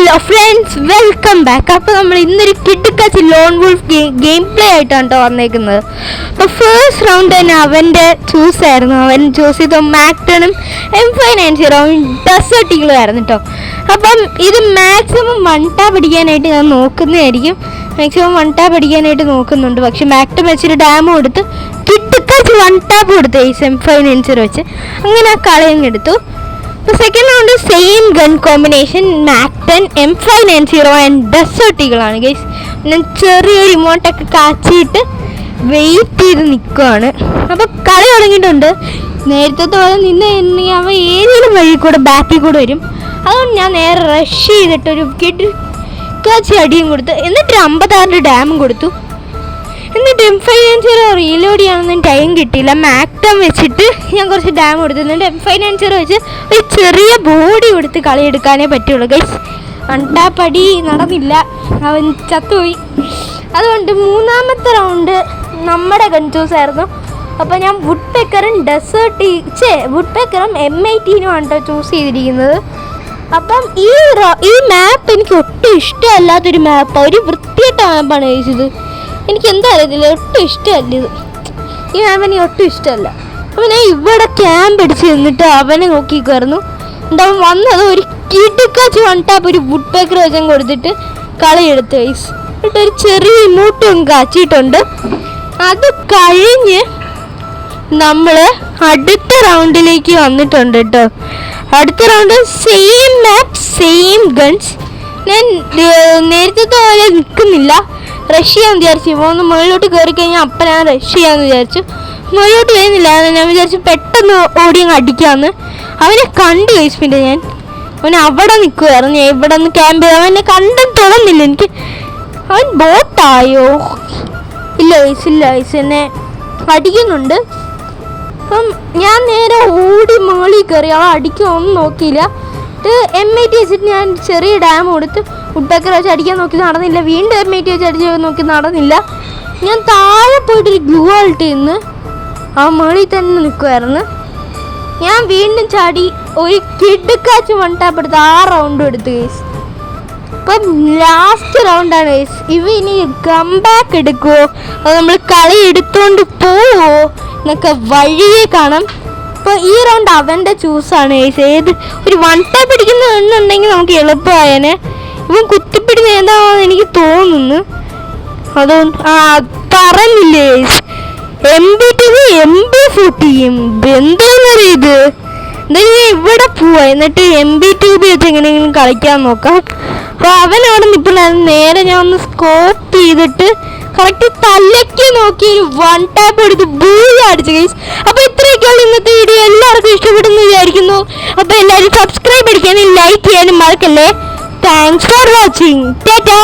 Hello friends, welcome back. അപ്പോൾ നമ്മൾ ഇന്നൊരു കിടുക്കാച്ചി ലോൺ വോൾഫ് ഗെയിം പ്ലേ ആയിട്ടാണ് കേട്ടോ വന്നേക്കുന്നത്. അപ്പോൾ ഫസ്റ്റ് റൗണ്ട് തന്നെ അവൻ്റെ ചൂസ് ആയിരുന്നു. അവൻ ചൂസ് ചെയ്ത മാക്ടണും M590 ഡെസേർട്ട് ഈഗിളും ആയിരുന്നു കേട്ടോ. അപ്പം ഇത് മാക്സിമം വൺടാ പിടിക്കാനായിട്ട് ഞാൻ നോക്കുന്നതായിരിക്കും. മാക്സിമം വൺടാ പിടിക്കാനായിട്ട് നോക്കുന്നുണ്ട്. പക്ഷെ മാക്ടം വെച്ചിട്ട് ഡാം കൊടുത്ത് കിടുക്കാച്ചി വൺടാപ്പ് കൊടുത്തു M590 വെച്ച്. അങ്ങനെ ആ കളിയങ്ങെടുത്തു. Second round same gun combination മാക്ടൺ M590 ആൻഡ് ഡെസേർട്ട് ഈഗിളാണ് ഗൈസ്. ഞാൻ ചെറിയ റിമോട്ടൊക്കെ കാച്ചിട്ട് വെയിറ്റ് ചെയ്ത് നിൽക്കുവാണ്. അപ്പോൾ കളി തുടങ്ങിയിട്ടുണ്ട്. നേരത്തെ പോലെ നിന്ന് അവൻ ഏതെങ്കിലും വഴി കൂടെ ബാക്കിൽ കൂടെ വരും. അതുകൊണ്ട് ഞാൻ നേരെ റഷ് ചെയ്തിട്ടൊരു കിടുക്കാച്ചി അടിയും കൊടുത്തു. എന്നിട്ട് 56 ഡാമും കൊടുത്തു. എന്നിട്ട് M590 റീലോഡ് ചെയ്യാനൊന്നും ടൈം കിട്ടിയില്ല. മാക്ടം വെച്ചിട്ട് ഞാൻ കുറച്ച് ഡാം കൊടുത്തു. എന്നിട്ട് M590 വെച്ച് ഒരു ചെറിയ ബോഡി കൊടുത്ത് കളിയെടുക്കാനേ പറ്റുള്ളൂ ഗൈസ്. വൺടാപ്പടി നടന്നില്ല, അവൻ ചത്തുപോയി. അതുകൊണ്ട് മൂന്നാമത്തെ റൗണ്ട് നമ്മുടെ ഗൺ ചൂസ് ആയിരുന്നു. അപ്പോൾ ഞാൻ വുഡ് പെക്കറും വുഡ് പെക്കറും M18 ആണ് കേട്ടോ ചൂസ് ചെയ്തിരിക്കുന്നത്. അപ്പം ഈ മാപ്പ് എനിക്ക് ഒട്ടും ഇഷ്ടമല്ലാത്തൊരു മാപ്പാണ്. ഒരു വൃത്തിയായിട്ട മാപ്പാണ് കഴിച്ചത്. എനിക്ക് എന്താ അറിയത്തില്ല, ഒട്ടും ഇഷ്ടമല്ല ഇത്. ഈ മാപ്പ് എനിക്ക് ഒട്ടും ഇഷ്ടമല്ല. അപ്പം ഞാൻ ഇവിടെ ക്യാമ്പ് അടിച്ച് നിന്നിട്ട് അവനെ നോക്കിക്കായിരുന്നു. എന്താ വന്നത് ഒരു കിടുക്കാച്ചി വൺടാപ്പ് ഒരു വുഡ് പേക്കർ വെച്ചും കൊടുത്തിട്ട് കളിയെടുത്ത് ഗൈസ്. എന്നിട്ട് ഒരു ചെറിയ ഇമോട്ടും കാച്ചിട്ടുണ്ട്. അത് കഴിഞ്ഞ് നമ്മൾ അടുത്ത റൗണ്ടിലേക്ക് വന്നിട്ടുണ്ട് കേട്ടോ. അടുത്ത റൗണ്ട് സെയിം മാപ്പ് സെയിം ഗൺസ്. ഞാൻ നേരത്തെ പോലെ നിൽക്കുന്നില്ല, റഷ് ചെയ്യാമെന്ന് വിചാരിച്ചു. ഇപ്പോൾ ഒന്ന് മുകളിലോട്ട് കയറി കഴിഞ്ഞാൽ അപ്പം ഞാൻ റഷ് ചെയ്യാമെന്ന് വിചാരിച്ചു. മുകളിലോട്ട് വരുന്നില്ല, ഞാൻ വിചാരിച്ചു പെട്ടെന്ന് ഓടി അങ്ങ് അടിക്കാമെന്ന്. അവനെ കണ്ടു കഴിച്ചു. പിന്നെ അവൻ അവിടെ നിൽക്കുമായിരുന്നു. ഞാൻ ഇവിടെ നിന്ന് ക്യാമ്പ് ചെയ്ത് അവനെ കണ്ടെന്ന് തോന്നുന്നില്ല എനിക്ക്. അവൻ ബോട്ടായോ? ഇല്ല വയസ്സ് എന്നെ അടിക്കുന്നുണ്ട്. അപ്പം ഞാൻ നേരെ ഓടി മുകളിൽ കയറി. അവൻ അടിക്കുമൊന്നും നോക്കിയില്ല. M80 വെച്ചിട്ട് ഞാൻ ചെറിയ ഡാം കൊടുത്ത് വുഡ് പേക്കർ വെച്ച് അടിക്കാൻ നോക്കി, നടന്നില്ല. വീണ്ടും M80 വെച്ച് അടിച്ച് നോക്കി, നടന്നില്ല. ഞാൻ താഴെ പോയിട്ടൊരു ഗ്ലൂ ആൾട്ട് നിന്ന് ആ മുകളിൽ തന്നെ നിൽക്കുമായിരുന്നു. ഞാൻ വീണ്ടും ചാടി ഒരു കിടുക്കാച്ച് വൺടാപ്പ് എടുത്ത് 6 റൗണ്ടും എടുത്ത് ഗൈസ്. അപ്പം ലാസ്റ്റ് റൗണ്ടാണ് ഗൈസ്. ഇനി കംബാക്ക് എടുക്കുമോ അത് നമ്മൾ കളി എടുത്തുകൊണ്ട് പോവോ എന്നൊക്കെ വഴിയെ കാണാം. അപ്പോൾ ഈ റൗണ്ട് അവൻ്റെ ചൂസാണ് ഗൈസ്. ഏത് ഒരു വൺടാപ്പ് പിടിക്കുന്ന എന്നുണ്ടെങ്കിൽ നമുക്ക് എളുപ്പമായേനെ. ഇവൻ കുത്തിപ്പിടിച്ച് എന്താണെന്ന് എനിക്ക് തോന്നുന്നു. അതുകൊണ്ട് പറഞ്ഞില്ലേ ഗൈസ്, M2 MP40 എന്തോന്നറിയ ഇത്. എന്തായാലും ഇവിടെ പോവാ, എന്നിട്ട് M2 വെച്ച് എങ്ങനെയെങ്കിലും കളിക്കാൻ നോക്കാം. അപ്പോൾ അവൻ അവിടെ നിൽപ്പുണ്ടായിരുന്നു. നേരെ ഞാൻ ഒന്ന് സ്കോപ്പ് ചെയ്തിട്ട് കറക്റ്റ് തലയ്ക്ക് നോക്കി ഒരു വൺ ടാപ്പ് എടുത്ത് ബൂളി അടിച്ചു ഗൈസ്. അപ്പോൾ ഇത്രയൊക്കെയാണ് ഇന്നത്തെ വീഡിയോ. എല്ലാവർക്കും ഇഷ്ടപ്പെടുന്നു വിചാരിക്കുന്നു. അപ്പോൾ എല്ലാവരും സബ്സ്ക്രൈബ് അടിക്കാനും ലൈക്ക് ചെയ്യാനും മറക്കല്ലേ. Thanks for watching. ടാറ്റാ.